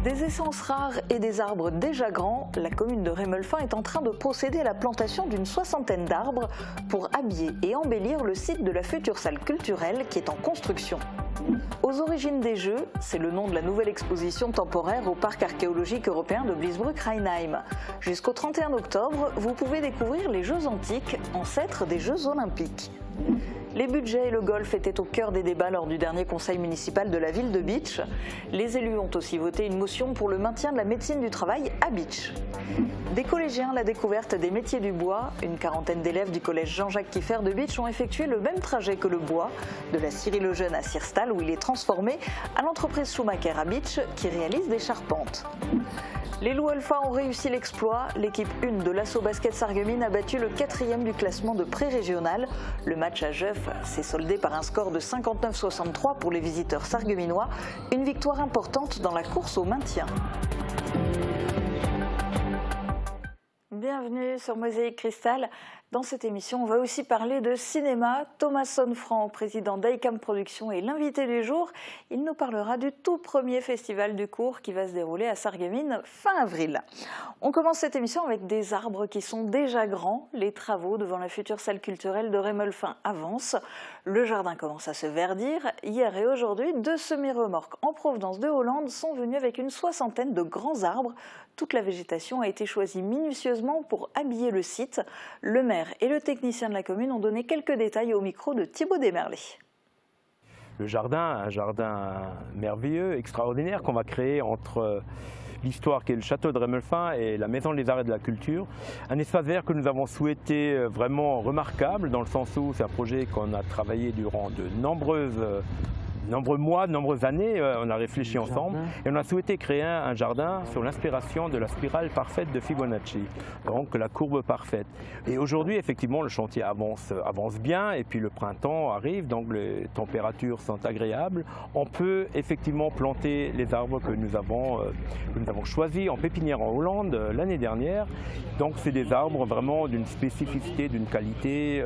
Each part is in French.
Des essences rares et des arbres déjà grands, la commune de Rémelfin est en train de procéder à la plantation d'une soixantaine d'arbres pour habiller et embellir le site de la future salle culturelle qui est en construction. Aux origines des Jeux, c'est le nom de la nouvelle exposition temporaire au parc archéologique européen de Bliesbruck-Rheinheim. Jusqu'au 31 octobre, vous pouvez découvrir les Jeux antiques, ancêtres des Jeux olympiques. Les budgets et le golf étaient au cœur des débats lors du dernier conseil municipal de la ville de Bitche. Les élus ont aussi voté une motion pour le maintien de la médecine du travail à Bitche. Des collégiens, la découverte des métiers du bois. Une quarantaine d'élèves du collège Jean-Jacques Kieffer de Bitche ont effectué le même trajet que le bois, de la scierie le Jeune à Sierstal où il est transformé, à l'entreprise Schumacher à Bitche qui réalise des charpentes. Les Loups Alpha ont réussi l'exploit. L'équipe 1 de l'Asso Basket Sarreguemines a battu le 4e du classement de pré-régional. Le match à Jeuf s'est soldé par un score de 59-63 pour les visiteurs sarregueminois. Une victoire importante dans la course au maintien. Bienvenue sur Mosaïque Cristal. Dans cette émission, on va aussi parler de cinéma. Thomas Sonnefranc, président d'ICAM Productions, est l'invité du jour. Il nous parlera du tout premier festival du court qui va se dérouler à Sarreguemines fin avril. On commence cette émission avec des arbres qui sont déjà grands. Les travaux devant la future salle culturelle de Rémelfin avancent. Le jardin commence à se verdir. Hier et aujourd'hui, 2 semi-remorques en provenance de Hollande sont venues avec une soixantaine de grands arbres. Toute la végétation a été choisie minutieusement pour habiller le site. Le maire et le technicien de la commune ont donné quelques détails au micro de Thibaut Desmerlet. Le jardin, un jardin merveilleux, extraordinaire qu'on va créer entre l'histoire qui est le château de Rémelfin et la maison des arts et de la culture. Un espace vert que nous avons souhaité vraiment remarquable dans le sens où c'est un projet qu'on a travaillé durant de nombreux mois, de nombreuses années, on a réfléchi ensemble et on a souhaité créer un jardin sur l'inspiration de la spirale parfaite de Fibonacci, donc la courbe parfaite. Et aujourd'hui, effectivement, le chantier avance bien et puis le printemps arrive, donc les températures sont agréables. On peut effectivement planter les arbres que nous avons choisis en pépinière en Hollande l'année dernière. Donc c'est des arbres vraiment d'une spécificité, d'une qualité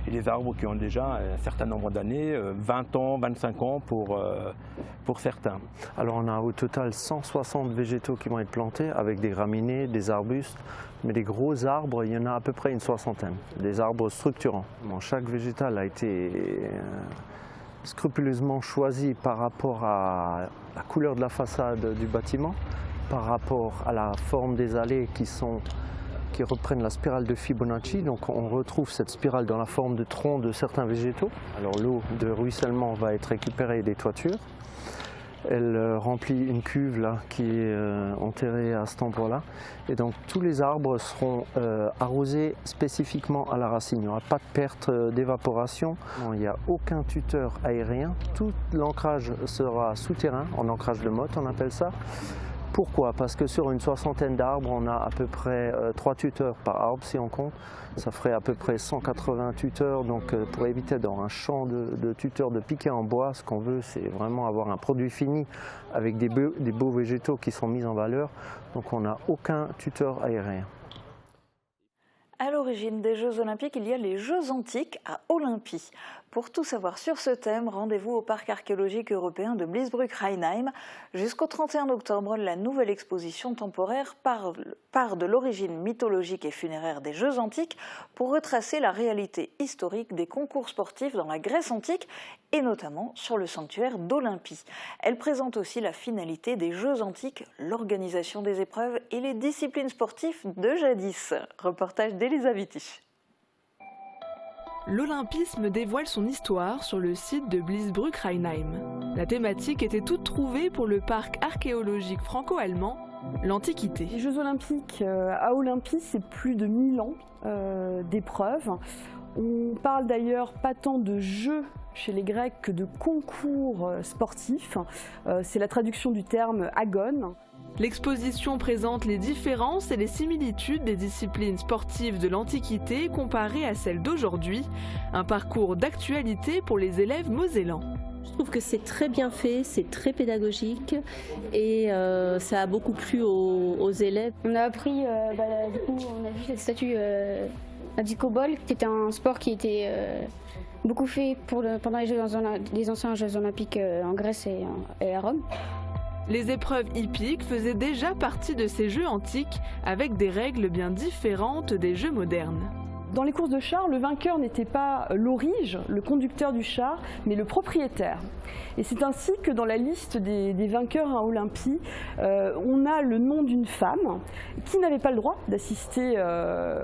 et des arbres qui ont déjà un certain nombre d'années, 20 ans, 25 ans pour certains. Alors on a au total 160 végétaux qui vont être plantés avec des graminées, des arbustes, mais des gros arbres, il y en a à peu près une soixantaine, des arbres structurants. Bon, chaque végétal a été scrupuleusement choisi par rapport à la couleur de la façade du bâtiment, par rapport à la forme des allées qui reprennent la spirale de Fibonacci. Donc on retrouve cette spirale dans la forme de troncs de certains végétaux. Alors l'eau de ruissellement va être récupérée des toitures. Elle remplit une cuve là, qui est enterrée à cet endroit-là. Et donc tous les arbres seront arrosés spécifiquement à la racine. Il n'y aura pas de perte d'évaporation. Il n'y a aucun tuteur aérien. Tout l'ancrage sera souterrain, en ancrage de motte on appelle ça. Pourquoi? Parce que sur une soixantaine d'arbres, on a à peu près 3 tuteurs par arbre si on compte. Ça ferait à peu près 180 tuteurs. Donc pour éviter d'avoir un champ de tuteurs de piquets en bois, ce qu'on veut, c'est vraiment avoir un produit fini avec des beaux végétaux qui sont mis en valeur. Donc on n'a aucun tuteur aérien. À l'origine des Jeux Olympiques, il y a les Jeux Antiques à Olympie. Pour tout savoir sur ce thème, rendez-vous au parc archéologique européen de Bliesbruck-Rheinheim. Jusqu'au 31 octobre, la nouvelle exposition temporaire part de l'origine mythologique et funéraire des Jeux Antiques pour retracer la réalité historique des concours sportifs dans la Grèce antique et notamment sur le sanctuaire d'Olympie. Elle présente aussi la finalité des Jeux Antiques, l'organisation des épreuves et les disciplines sportives de jadis. Reportage d'Elisa Wittich. L'olympisme dévoile son histoire sur le site de Bliesbruck-Rheinheim. La thématique était toute trouvée pour le parc archéologique franco-allemand, l'Antiquité. Les Jeux Olympiques à Olympie, c'est plus de 1000 ans d'épreuves. On parle d'ailleurs pas tant de jeux chez les Grecs que de concours sportifs. C'est la traduction du terme agone. L'exposition présente les différences et les similitudes des disciplines sportives de l'Antiquité comparées à celles d'aujourd'hui, un parcours d'actualité pour les élèves mosellans. Je trouve que c'est très bien fait, c'est très pédagogique et ça a beaucoup plu aux élèves. On a appris, du coup, on a vu cette statue du cobol, qui était un sport qui était beaucoup fait pendant les anciens Jeux Olympiques en Grèce et à Rome. Les épreuves hippiques faisaient déjà partie de ces jeux antiques, avec des règles bien différentes des jeux modernes. Dans les courses de chars, le vainqueur n'était pas l'aurige, le conducteur du char, mais le propriétaire. Et c'est ainsi que dans la liste des vainqueurs à Olympie, on a le nom d'une femme qui n'avait pas le droit d'assister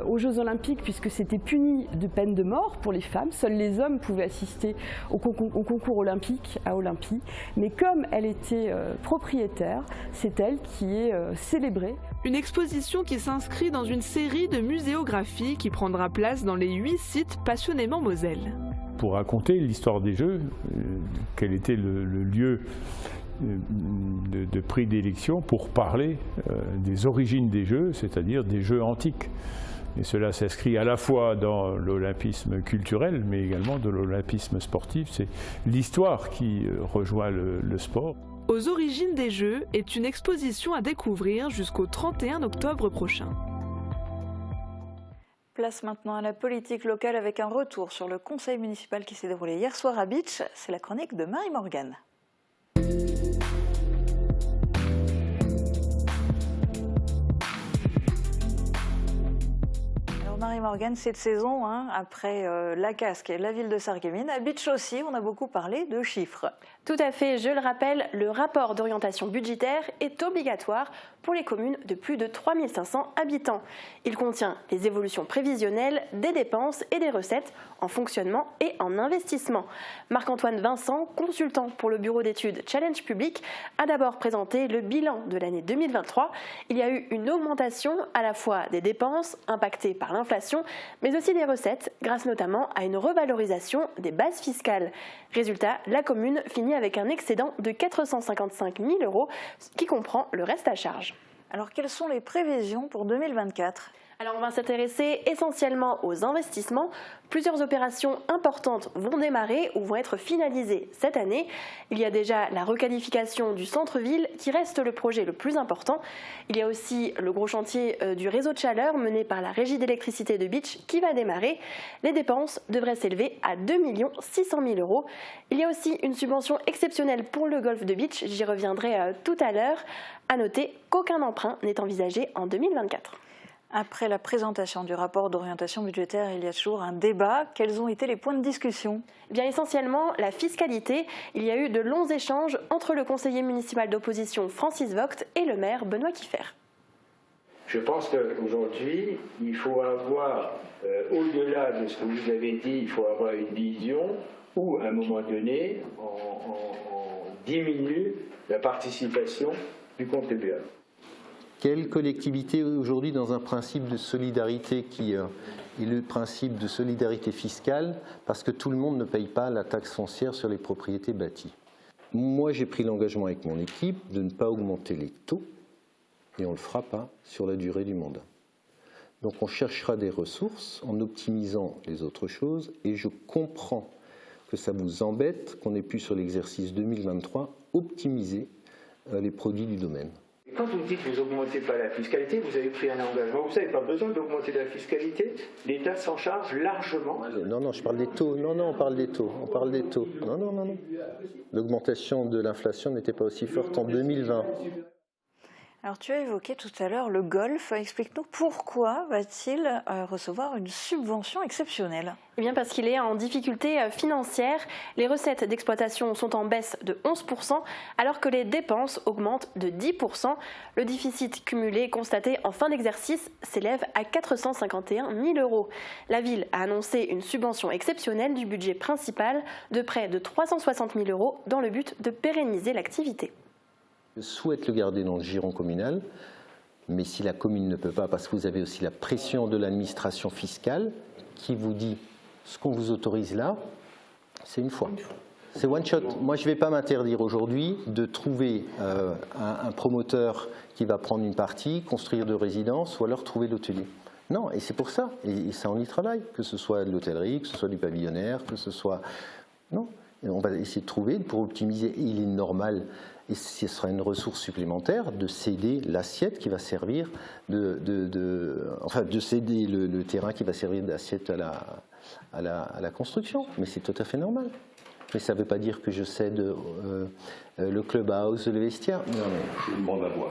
aux Jeux Olympiques puisque c'était puni de peine de mort pour les femmes. Seuls les hommes pouvaient assister au concours olympique à Olympie. Mais comme elle était propriétaire, c'est elle qui est célébrée. Une exposition qui s'inscrit dans une série de muséographie qui prendra place dans les 8 sites passionnément Moselle. Pour raconter l'histoire des Jeux, quel était le lieu de prédilection pour parler des origines des Jeux, c'est-à-dire des Jeux antiques. Et cela s'inscrit à la fois dans l'olympisme culturel, mais également dans l'olympisme sportif. C'est l'histoire qui rejoint le sport. Aux origines des Jeux est une exposition à découvrir jusqu'au 31 octobre prochain. Place maintenant à la politique locale avec un retour sur le conseil municipal qui s'est déroulé hier soir à Bitche. C'est la chronique de Marie-Morgane. Marie-Morgane, cette saison, après la Casque et la ville de Sarreguemines, à Bitche aussi, on a beaucoup parlé de chiffres. Tout à fait, je le rappelle, le rapport d'orientation budgétaire est obligatoire pour les communes de plus de 3500 habitants. Il contient les évolutions prévisionnelles des dépenses et des recettes en fonctionnement et en investissement. Marc-Antoine Vincent, consultant pour le bureau d'études Challenge Public, a d'abord présenté le bilan de l'année 2023. Il y a eu une augmentation à la fois des dépenses impactées par l'inflation, mais aussi des recettes, grâce notamment à une revalorisation des bases fiscales. Résultat, la commune finit avec un excédent de 455 000 €, qui comprend le reste à charge. Alors, quelles sont les prévisions pour 2024 ? Alors on va s'intéresser essentiellement aux investissements. Plusieurs opérations importantes vont démarrer ou vont être finalisées cette année. Il y a déjà la requalification du centre-ville qui reste le projet le plus important. Il y a aussi le gros chantier du réseau de chaleur mené par la Régie d'électricité de Bitche qui va démarrer. Les dépenses devraient s'élever à 2 600 000 €. Il y a aussi une subvention exceptionnelle pour le golfe de Bitche, j'y reviendrai tout à l'heure. À noter qu'aucun emprunt n'est envisagé en 2024. Après la présentation du rapport d'orientation budgétaire, il y a toujours un débat. Quels ont été les points de discussion ? Bien essentiellement, la fiscalité. Il y a eu de longs échanges entre le conseiller municipal d'opposition Francis Vogt et le maire Benoît Kieffer. Je pense qu'aujourd'hui, il faut avoir, au-delà de ce que vous avez dit, il faut avoir une vision où, à un moment donné, on diminue la participation du contribuable. Quelle collectivité aujourd'hui dans un principe de solidarité qui est le principe de solidarité fiscale, parce que tout le monde ne paye pas la taxe foncière sur les propriétés bâties. Moi, j'ai pris l'engagement avec mon équipe de ne pas augmenter les taux, et on ne le fera pas sur la durée du mandat. Donc on cherchera des ressources en optimisant les autres choses, et je comprends que ça vous embête qu'on ait pu sur l'exercice 2023 optimiser les produits du domaine. Quand vous dites que vous n'augmentez pas la fiscalité, vous avez pris un engagement. Vous n'avez pas besoin d'augmenter la fiscalité. L'État s'en charge largement. Non, je parle des taux. Non, on parle des taux. On parle des taux. Non. L'augmentation de l'inflation n'était pas aussi forte en 2020. Alors tu as évoqué tout à l'heure le golf. Explique-nous pourquoi va-t-il recevoir une subvention exceptionnelle ? Eh bien parce qu'il est en difficulté financière. Les recettes d'exploitation sont en baisse de 11%, alors que les dépenses augmentent de 10%. Le déficit cumulé constaté en fin d'exercice s'élève à 451 000 €. La ville a annoncé une subvention exceptionnelle du budget principal de près de 360 000 € dans le but de pérenniser l'activité. Je souhaite le garder dans le giron communal, mais si la commune ne peut pas, parce que vous avez aussi la pression de l'administration fiscale qui vous dit ce qu'on vous autorise là, c'est une fois. C'est one shot. Moi, je ne vais pas m'interdire aujourd'hui de trouver un promoteur qui va prendre une partie, construire deux résidences ou alors trouver l'hôtelier. Non, et c'est pour ça, et ça on y travaille, que ce soit de l'hôtellerie, que ce soit du pavillonnaire, que ce soit... Non, et on va essayer de trouver pour optimiser, et il est normal. Et ce sera une ressource supplémentaire de céder l'assiette qui va servir de céder le terrain qui va servir d'assiette à la construction. Mais c'est tout à fait normal. Mais ça ne veut pas dire que je cède le clubhouse, le vestiaire. Non, je demande à voir.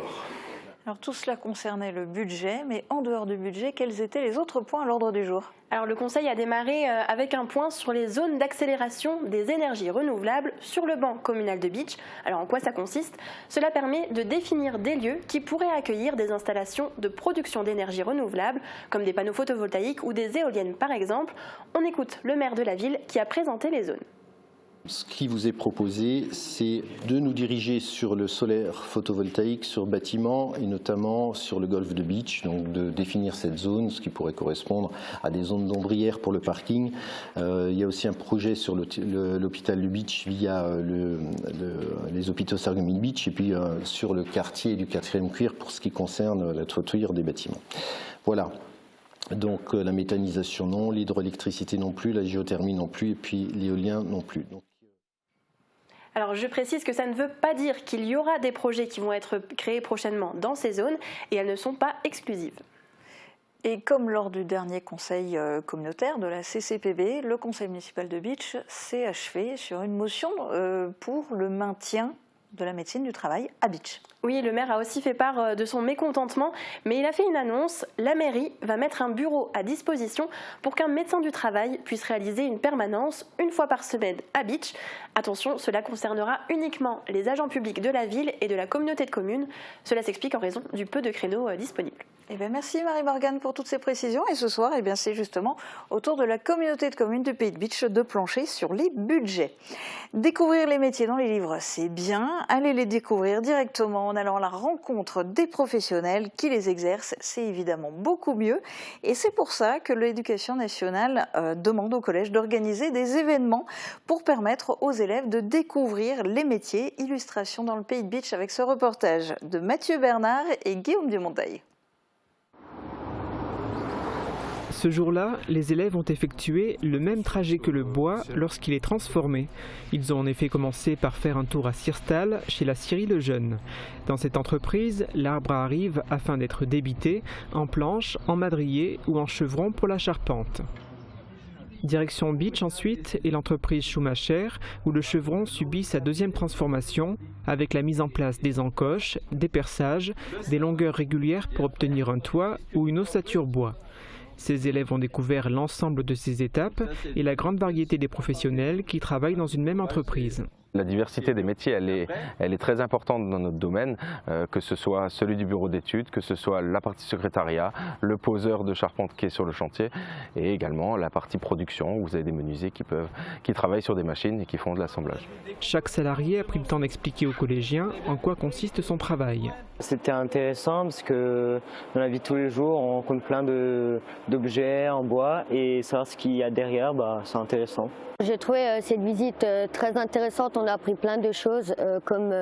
Alors tout cela concernait le budget, mais en dehors du budget, quels étaient les autres points à l'ordre du jour? Alors le Conseil a démarré avec un point sur les zones d'accélération des énergies renouvelables sur le banc communal de Bitche. Alors en quoi ça consiste? Cela permet de définir des lieux qui pourraient accueillir des installations de production d'énergie renouvelable, comme des panneaux photovoltaïques ou des éoliennes par exemple. On écoute le maire de la ville qui a présenté les zones. Ce qui vous est proposé, c'est de nous diriger sur le solaire photovoltaïque sur bâtiments et notamment sur le golfe de Bitche, donc de définir cette zone, ce qui pourrait correspondre à des zones d'ombrières pour le parking. Il y a aussi un projet sur l'hôpital de Bitche via les hôpitaux Sarreguemines Bitche et puis sur le quartier du 4e cuir pour ce qui concerne la toiture des bâtiments. Voilà. Donc la méthanisation non, l'hydroélectricité non plus, la géothermie non plus et puis l'éolien non plus. Alors je précise que ça ne veut pas dire qu'il y aura des projets qui vont être créés prochainement dans ces zones et elles ne sont pas exclusives. Et comme lors du dernier conseil communautaire de la CCPB, le conseil municipal de Bitche s'est achevé sur une motion pour le maintien de la médecine du travail à Bitche. Oui, le maire a aussi fait part de son mécontentement, mais il a fait une annonce. La mairie va mettre un bureau à disposition pour qu'un médecin du travail puisse réaliser une permanence une fois par semaine à Bitche. Attention, cela concernera uniquement les agents publics de la ville et de la communauté de communes. Cela s'explique en raison du peu de créneaux disponibles. Eh bien, merci Marie-Morgane pour toutes ces précisions. Et ce soir, eh bien, c'est justement au tour de la communauté de communes du Pays de Bitche de plancher sur les budgets. Découvrir les métiers dans les livres, c'est bien. Allez les découvrir directement en allant à la rencontre des professionnels qui les exercent. C'est évidemment beaucoup mieux. Et c'est pour ça que l'Éducation nationale demande au collège d'organiser des événements pour permettre aux élèves de découvrir les métiers. Illustration dans le Pays de Bitche avec ce reportage de Mathieu Bernard et Guillaume Dumontail. Ce jour-là, les élèves ont effectué le même trajet que le bois lorsqu'il est transformé. Ils ont en effet commencé par faire un tour à Sirstal, chez la scierie Le Jeune. Dans cette entreprise, l'arbre arrive afin d'être débité en planche, en madrier ou en chevron pour la charpente. Direction Bitche ensuite et l'entreprise Schumacher où le chevron subit sa deuxième transformation avec la mise en place des encoches, des perçages, des longueurs régulières pour obtenir un toit ou une ossature bois. Ces élèves ont découvert l'ensemble de ces étapes et la grande variété des professionnels qui travaillent dans une même entreprise. La diversité des métiers, elle est très importante dans notre domaine, que ce soit celui du bureau d'études, que ce soit la partie secrétariat, le poseur de charpente qui est sur le chantier et également la partie production où vous avez des menuisiers qui travaillent sur des machines et qui font de l'assemblage. Chaque salarié a pris le temps d'expliquer aux collégiens en quoi consiste son travail. C'était intéressant parce que dans la vie de tous les jours, on rencontre plein d'objets en bois et savoir ce qu'il y a derrière, c'est intéressant. J'ai trouvé cette visite très intéressante. On a appris plein de choses comme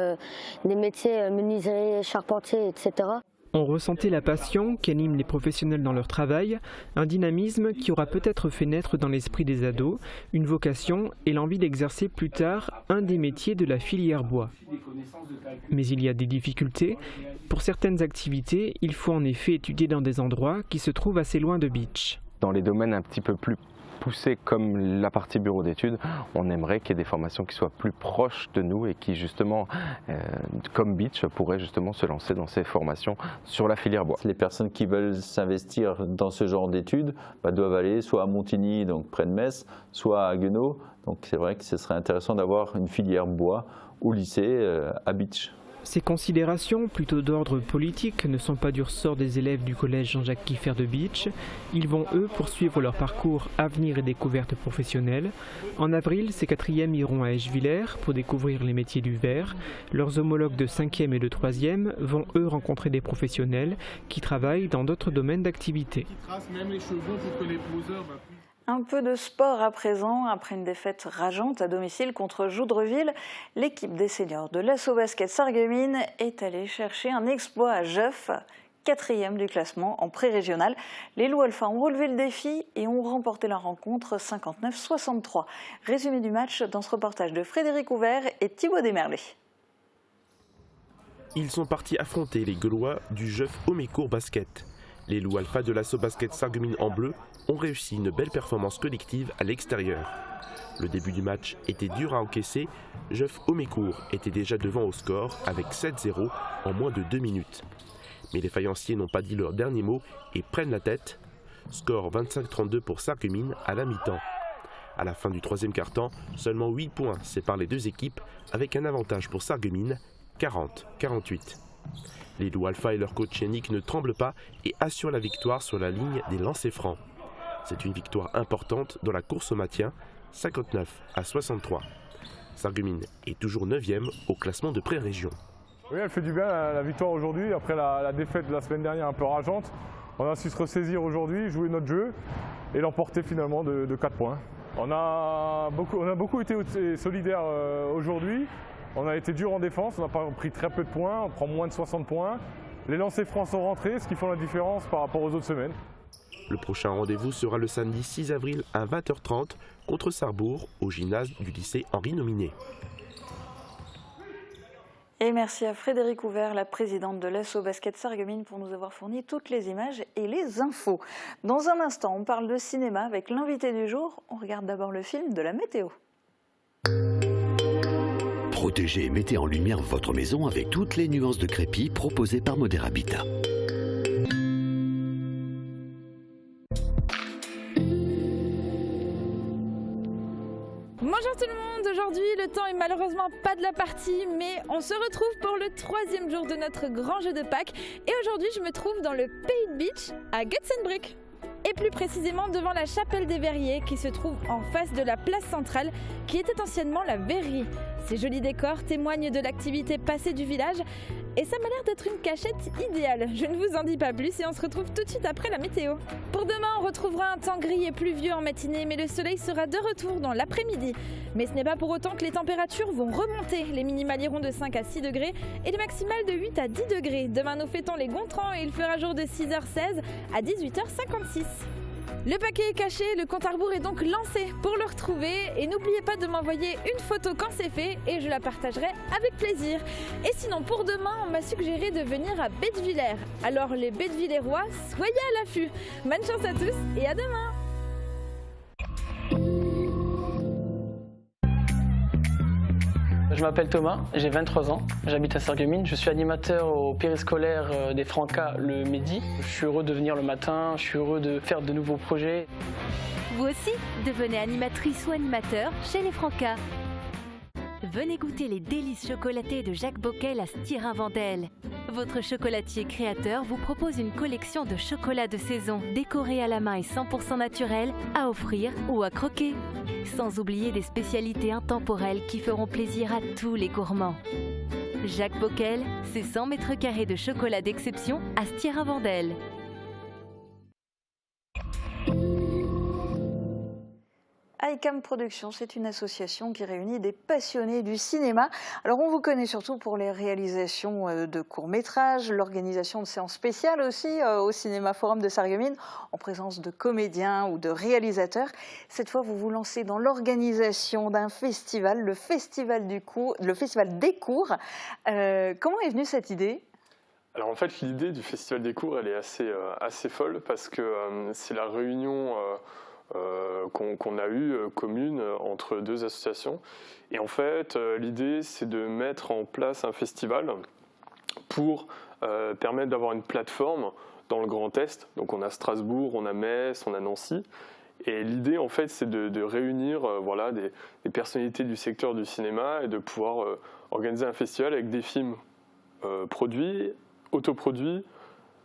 des métiers menuisiers, charpentiers, etc. On ressentait la passion qui anime les professionnels dans leur travail, un dynamisme qui aura peut-être fait naître dans l'esprit des ados une vocation et l'envie d'exercer plus tard un des métiers de la filière bois. Mais il y a des difficultés. Pour certaines activités, il faut en effet étudier dans des endroits qui se trouvent assez loin de Bitche. Dans les domaines un petit peu plus poussés comme la partie bureau d'études, on aimerait qu'il y ait des formations qui soient plus proches de nous et qui justement, comme Bitche, pourraient justement se lancer dans ces formations sur la filière bois. Les personnes qui veulent s'investir dans ce genre d'études doivent aller soit à Montigny, donc près de Metz, soit à Haguenau. Donc c'est vrai que ce serait intéressant d'avoir une filière bois au lycée à Bitche. Ces considérations, plutôt d'ordre politique, ne sont pas du ressort des élèves du collège Jean-Jacques Kieffer de Bitche. Ils vont, eux, poursuivre leur parcours Avenir et Découverte professionnelle. En avril, ces 4e iront à Eschviller pour découvrir les métiers du verre. Leurs homologues de 5e et de 3e vont, eux, rencontrer des professionnels qui travaillent dans d'autres domaines d'activité. Un peu de sport à présent. Après une défaite rageante à domicile contre Joudreville, l'équipe des seniors de l'Asso Basket Sarreguemines est allée chercher un exploit à Jeuf, 4e du classement en pré-régional. Les Loups Alpha ont relevé le défi et ont remporté la rencontre 59-63. Résumé du match dans ce reportage de Frédéric Ouvert et Thibaut Desmerlet. Ils sont partis affronter les Gaulois du Jeuf Homécourt Basket. Les loups alpha de l'Asso Basket Sarreguemines en bleu ont réussi une belle performance collective à l'extérieur. Le début du match était dur à encaisser. Jeuf Homécourt était déjà devant au score avec 7-0 en moins de 2 minutes. Mais les faïenciers n'ont pas dit leur dernier mot et prennent la tête. Score 25-32 pour Sarreguemines à la mi-temps. À la fin du troisième quart-temps, seulement 8 points séparent les deux équipes avec un avantage pour Sarreguemines, 40-48. Les loups alpha et leur coach Yannick ne tremblent pas et assurent la victoire sur la ligne des lancers francs. C'est une victoire importante dans la course au maintien, 59-63. Sarreguemines est toujours 9e au classement de pré-région. Oui, elle fait du bien la victoire aujourd'hui, après la défaite de la semaine dernière un peu rageante. On a su se ressaisir aujourd'hui, jouer notre jeu et l'emporter finalement de 4 points. On a beaucoup été solidaires aujourd'hui. On a été dur en défense, on a pris très peu de points, on prend moins de 60 points. Les lancers francs sont rentrés, ce qui fait la différence par rapport aux autres semaines. Le prochain rendez-vous sera le samedi 6 avril à 20h30 contre Sarrebourg au gymnase du lycée Henri Nominé. Et merci à Frédéric Ouvert, la présidente de l'Asso Basket Sarreguemines, pour nous avoir fourni toutes les images et les infos. Dans un instant, on parle de cinéma avec l'invité du jour. On regarde d'abord le film de la météo. Protégez et mettez en lumière votre maison avec toutes les nuances de crépi proposées par Modèle Habitat. Bonjour tout le monde, aujourd'hui le temps est malheureusement pas de la partie, mais on se retrouve pour le 3e jour de notre grand jeu de Pâques et aujourd'hui je me trouve dans le Pays de Beach à Gutsenbrück. Et plus précisément devant la chapelle des Verriers qui se trouve en face de la place centrale qui était anciennement la verrerie. Ces jolis décors témoignent de l'activité passée du village et ça m'a l'air d'être une cachette idéale. Je ne vous en dis pas plus et on se retrouve tout de suite après la météo. Pour demain, on retrouvera un temps gris et pluvieux en matinée, mais le soleil sera de retour dans l'après-midi. Mais ce n'est pas pour autant que les températures vont remonter. Les minimales iront de 5 à 6 degrés et les maximales de 8 à 10 degrés. Demain, nous fêtons les Gontrans et il fera jour de 6h16 à 18h56. Le paquet est caché, le compte à rebours est donc lancé pour le retrouver et n'oubliez pas de m'envoyer une photo quand c'est fait et je la partagerai avec plaisir. Et sinon pour demain, on m'a suggéré de venir à Bettevillers. Alors les Bettevillérois, soyez à l'affût. Bonne chance à tous et à demain. Je m'appelle Thomas, j'ai 23 ans, j'habite à Sarreguemines, je suis animateur au périscolaire des Francas le midi. Je suis heureux de venir le matin, je suis heureux de faire de nouveaux projets. Vous aussi, devenez animatrice ou animateur chez les Francas. Venez goûter les délices chocolatées de Jacques Bockel à Stirin-Vendel. Votre chocolatier créateur vous propose une collection de chocolats de saison décorés à la main et 100% naturels à offrir ou à croquer. Sans oublier des spécialités intemporelles qui feront plaisir à tous les gourmands. Jacques Bockel, c'est 100 mètres carrés de chocolat d'exception à Stirin-Vendel. ICAM Productions, c'est une association qui réunit des passionnés du cinéma. Alors on vous connaît surtout pour les réalisations de courts-métrages, l'organisation de séances spéciales aussi au Cinéma Forum de Sarreguemines, en présence de comédiens ou de réalisateurs. Cette fois, vous vous lancez dans l'organisation d'un festival, le Festival des Cours. Comment est venue cette idée ? Alors en fait, l'idée du Festival des Cours, elle est assez folle parce que c'est la réunion qu'on a eue commune entre deux associations. Et en fait, l'idée, c'est de mettre en place un festival pour permettre d'avoir une plateforme dans le Grand Est. Donc on a Strasbourg, on a Metz, on a Nancy. Et l'idée, en fait, c'est de réunir des personnalités du secteur du cinéma et de pouvoir organiser un festival avec des films produits, autoproduits,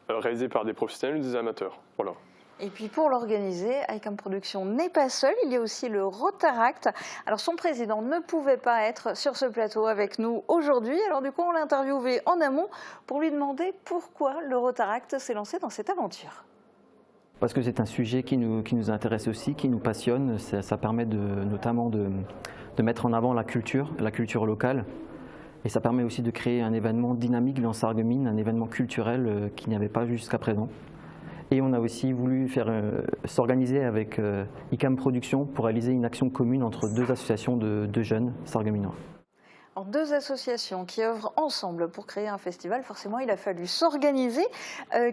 réalisés par des professionnels ou des amateurs. Voilà. Et puis pour l'organiser, ICAM Productions n'est pas seul, il y a aussi le Rotaract. Alors son président ne pouvait pas être sur ce plateau avec nous aujourd'hui, alors du coup on l'a interviewé en amont pour lui demander pourquoi le Rotaract s'est lancé dans cette aventure. Parce que c'est un sujet qui nous intéresse aussi, qui nous passionne. Ça permet notamment de mettre en avant la culture locale. Et ça permet aussi de créer un événement dynamique dans Sarreguemines, un événement culturel qu'il n'y avait pas jusqu'à présent. Et on a aussi voulu s'organiser avec ICAM Productions pour réaliser une action commune entre deux associations de jeunes sarregueminois. Alors, 2 associations qui œuvrent ensemble pour créer un festival, forcément il a fallu s'organiser.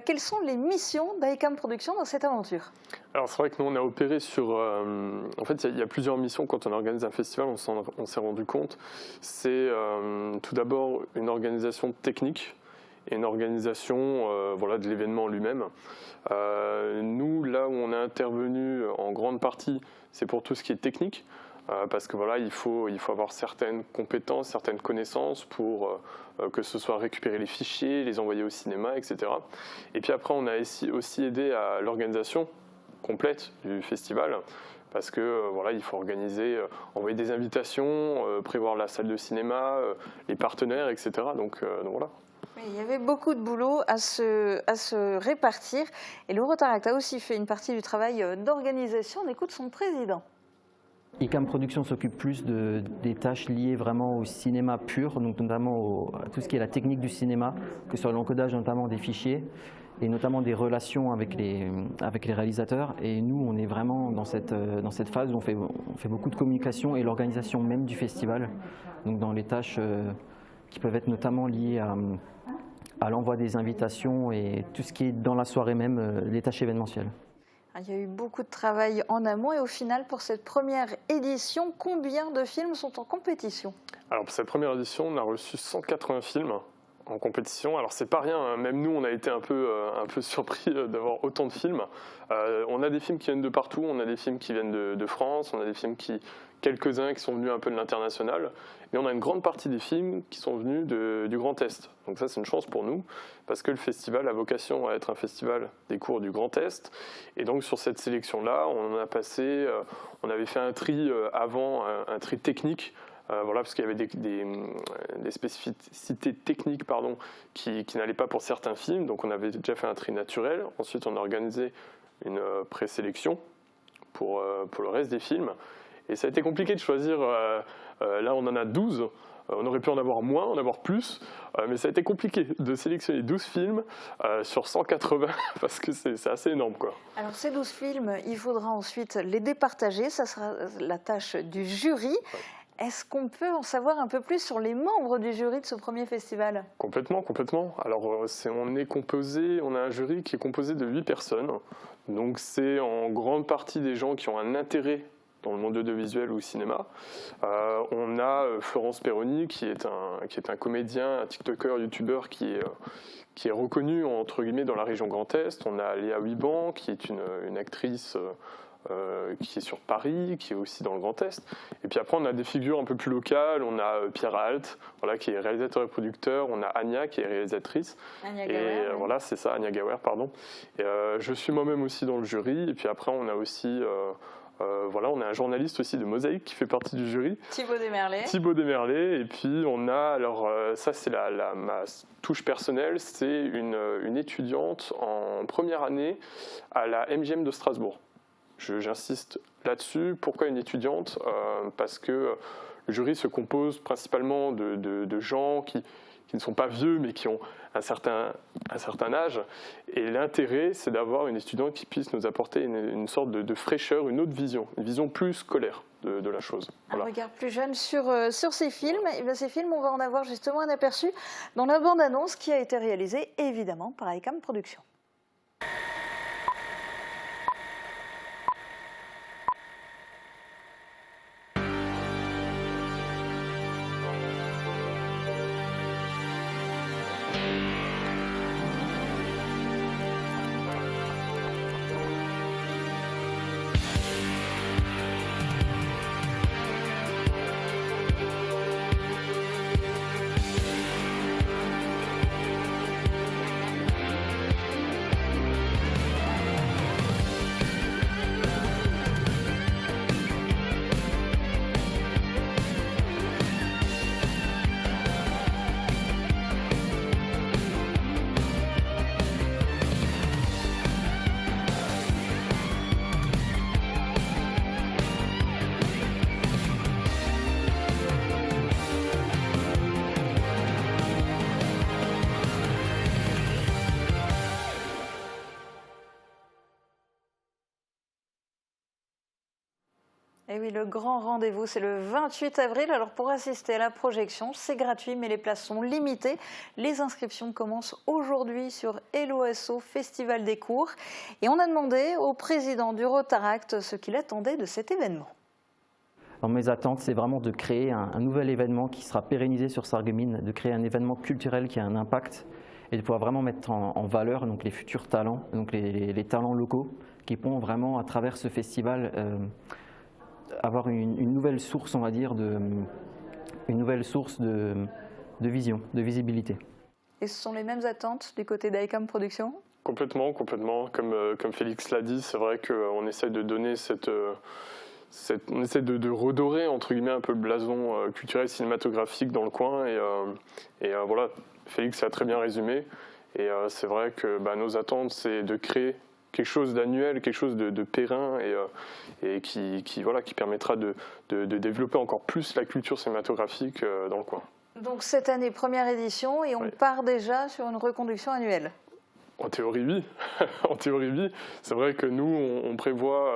Quelles sont les missions d'AECAM Productions dans cette aventure? Alors c'est vrai que nous on a opéré sur... en fait il y a plusieurs missions quand on organise un festival, on s'est rendu compte. C'est tout d'abord une organisation technique et une organisation voilà, de l'événement lui-même. Nous, là où on a intervenu en grande partie, c'est pour tout ce qui est technique. Parce que voilà, il faut avoir certaines compétences, certaines connaissances pour que ce soit récupérer les fichiers, les envoyer au cinéma, etc. Et puis après, on a aussi aidé à l'organisation complète du festival, parce que voilà, il faut organiser, envoyer des invitations, prévoir la salle de cinéma, les partenaires, etc. Donc voilà. Il y avait beaucoup de boulot à se répartir. Et l'Eurotaract a aussi fait une partie du travail d'organisation. On écoute son président. AECAM Productions s'occupe plus des tâches liées vraiment au cinéma pur, donc notamment à tout ce qui est la technique du cinéma, que ce soit l'encodage notamment des fichiers et notamment des relations avec les réalisateurs. Et nous, on est vraiment dans cette phase où on fait beaucoup de communication et l'organisation même du festival, donc dans les tâches qui peuvent être notamment liées à l'envoi des invitations et tout ce qui est dans la soirée même, les tâches événementielles. Il y a eu beaucoup de travail en amont et au final, pour cette première édition, combien de films sont en compétition? Alors pour cette première édition, on a reçu 180 films en compétition. Alors c'est pas rien, hein. Même nous on a été un peu surpris d'avoir autant de films. On a des films qui viennent de partout, on a des films qui viennent de France, on a des films quelques-uns qui sont venus un peu de l'international, et on a une grande partie des films qui sont venus du Grand Est. Donc ça c'est une chance pour nous, parce que le festival a vocation à être un festival des cours du Grand Est, et donc sur cette sélection-là, on avait fait un tri avant, un tri technique, voilà, parce qu'il y avait des spécificités techniques qui n'allaient pas pour certains films, donc on avait déjà fait un tri naturel. Ensuite on a organisé une présélection pour le reste des films. Et ça a été compliqué de choisir, là on en a 12, on aurait pu en avoir moins, en avoir plus, mais ça a été compliqué de sélectionner 12 films sur 180, parce que c'est assez énorme, quoi. Alors ces 12 films, il faudra ensuite les départager, ça sera la tâche du jury. Ouais. Est-ce qu'on peut en savoir un peu plus sur les membres du jury de ce premier festival? Complètement, complètement. Alors on a un jury qui est composé de 8 personnes, donc c'est en grande partie des gens qui ont un intérêt dans le monde audiovisuel ou cinéma. On a Florence Perroni, qui est un comédien, un TikToker, YouTuber qui est reconnu entre guillemets dans la région Grand Est. On a Léa Huiban, qui est une actrice qui est sur Paris, qui est aussi dans le Grand Est. Et puis après, on a des figures un peu plus locales. On a Pierre Alt, voilà, qui est réalisateur et producteur. On a Anya, qui est réalisatrice. Anya Gawer, oui. Voilà, c'est ça, Anya Gawer, pardon. Et, je suis moi-même aussi dans le jury. Et puis après, on a aussi... voilà, on a un journaliste aussi de Mosaïque qui fait partie du jury. Thibaut Desmerlet. Thibaut Desmerlet. Et puis on a, alors ça c'est ma touche personnelle, c'est une étudiante en première année à la MGM de Strasbourg. J'insiste là-dessus. Pourquoi une étudiante? Parce que le jury se compose principalement de gens qui ne sont pas vieux, mais qui ont un certain âge. Et l'intérêt, c'est d'avoir une étudiante qui puisse nous apporter une sorte de fraîcheur, une autre vision, une vision plus scolaire de la chose. Voilà. Un regard plus jeune sur ces films. Et bien, ces films, on va en avoir justement un aperçu dans la bande-annonce qui a été réalisée, évidemment, par AECAM Productions. Et oui, le grand rendez-vous, c'est le 28 avril. Alors pour assister à la projection, c'est gratuit, mais les places sont limitées. Les inscriptions commencent aujourd'hui sur Helloasso, Festival des cours. Et on a demandé au président du Rotaract ce qu'il attendait de cet événement. Alors mes attentes, c'est vraiment de créer un nouvel événement qui sera pérennisé sur Sarreguemines, de créer un événement culturel qui a un impact et de pouvoir vraiment mettre en valeur donc, les futurs talents, donc les talents locaux qui pourront vraiment, à travers ce festival, avoir une nouvelle source, on va dire, une nouvelle source de vision, de visibilité. Et ce sont les mêmes attentes du côté d'ICAM Productions ? Complètement. Comme Félix l'a dit, c'est vrai qu'on essaie de donner on essaie de redorer entre guillemets un peu le blason culturel cinématographique dans le coin et voilà, Félix a très bien résumé et c'est vrai que nos attentes c'est de créer quelque chose d'annuel, quelque chose de périn et qui permettra de développer encore plus la culture cinématographique dans le coin. Donc cette année, première édition, et on part déjà sur une reconduction annuelle. En théorie, oui. En théorie, oui. C'est vrai que nous, on prévoit,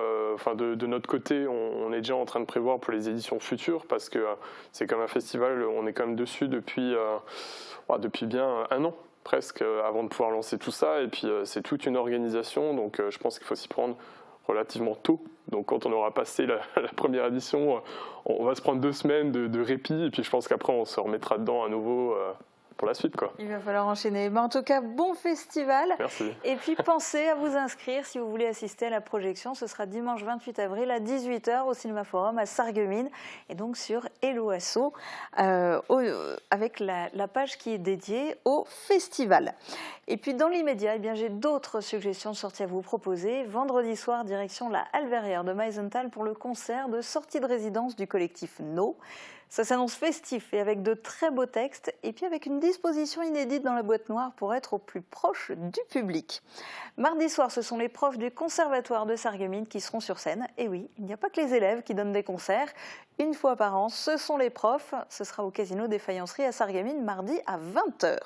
de notre côté, on est déjà en train de prévoir pour les éditions futures parce que c'est comme un festival, on est quand même dessus depuis bien un an presque avant de pouvoir lancer tout ça. Et puis c'est toute une organisation, donc je pense qu'il faut s'y prendre relativement tôt. Donc quand on aura passé la première édition, on va se prendre 2 semaines de répit et puis je pense qu'après on se remettra dedans à nouveau pour la suite, quoi. Il va falloir enchaîner. Mais en tout cas, bon festival. Merci. Et puis pensez à vous inscrire si vous voulez assister à la projection. Ce sera dimanche 28 avril à 18h au Cinéma Forum à Sarreguemines et donc sur Helloasso avec la page qui est dédiée au festival. Et puis dans l'immédiat, j'ai d'autres suggestions de sorties à vous proposer. Vendredi soir, direction la Halle Verrière de Meisenthal pour le concert de sortie de résidence du collectif No. Ça s'annonce festif et avec de très beaux textes et puis avec une disposition inédite dans la boîte noire pour être au plus proche du public. Mardi soir, ce sont les profs du Conservatoire de Sarreguemines qui seront sur scène. Et oui, il n'y a pas que les élèves qui donnent des concerts. Une fois par an, ce sont les profs. Ce sera au Casino des Faïenceries à Sarreguemines mardi à 20h.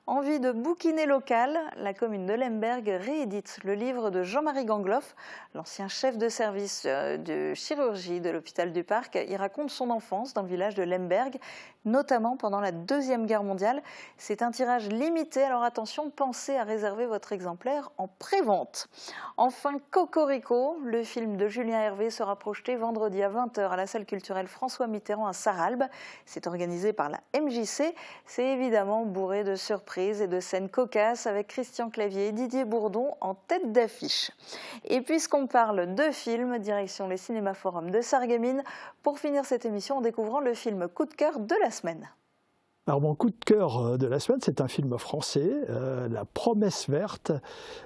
Envie de bouquiner local, la commune de Lemberg réédite le livre de Jean-Marie Gangloff, l'ancien chef de service de chirurgie de l'hôpital du Parc. Il raconte son enfance dans le village de Lemberg, notamment pendant la Deuxième Guerre mondiale. C'est un tirage limité, alors attention, pensez à réserver votre exemplaire en prévente. Enfin, Cocorico, le film de Julien Hervé sera projeté vendredi à 20h à la salle culturelle François Mitterrand à Sarralbe. C'est organisé par la MJC. C'est évidemment bourré de surprises et de scènes cocasses avec Christian Clavier et Didier Bourdon en tête d'affiche. Et puisqu'on parle de films, direction les Cinéma Forum de Sarreguemines pour finir cette émission en découvrant le film coup de cœur de la semaine. Alors mon coup de cœur de la semaine, c'est un film français, La Promesse verte,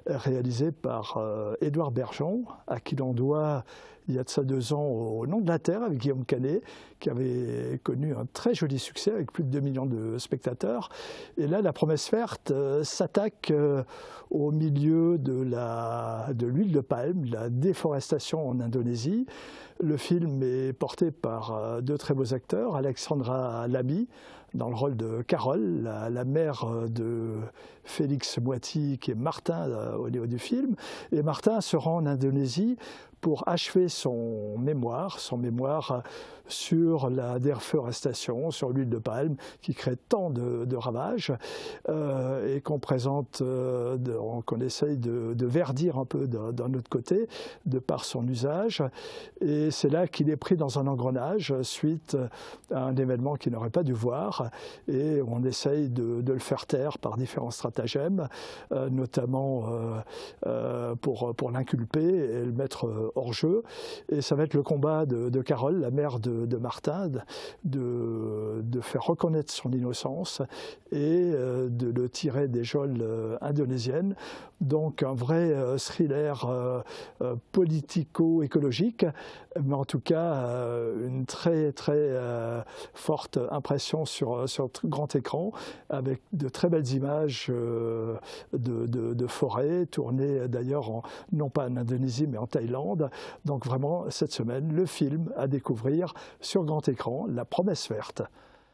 réalisé par Édouard Bergeon, à qui l'on doit, il y a de ça 2 ans, Au nom de la Terre, avec Guillaume Canet, qui avait connu un très joli succès avec plus de 2 millions de spectateurs. Et là, La Promesse verte s'attaque au milieu de l'huile de palme, de la déforestation en Indonésie. Le film est porté par 2 très beaux acteurs, Alexandra Lamy, dans le rôle de Carole, la mère de Félix Moiti, qui est Martin au niveau du film. Et Martin se rend en Indonésie pour achever son mémoire sur la déforestation, sur l'huile de palme, qui crée tant de ravages, et qu'on présente, qu'on essaye de verdir un peu d'un autre côté, de par son usage. Et c'est là qu'il est pris dans un engrenage, suite à un événement qu'il n'aurait pas dû voir, et on essaye de le faire taire par différents stratagèmes, notamment pour l'inculper et le mettre hors jeu. Et ça va être le combat de Carole, la mère de Martin, de faire reconnaître son innocence et de le tirer des geôles indonésiennes. Donc un vrai thriller politico-écologique, mais en tout cas une très très forte impression sur grand écran, avec de très belles images de forêt, tournées d'ailleurs non pas en Indonésie mais en Thaïlande. Donc vraiment cette semaine, le film à découvrir sur grand écran, La Promesse verte.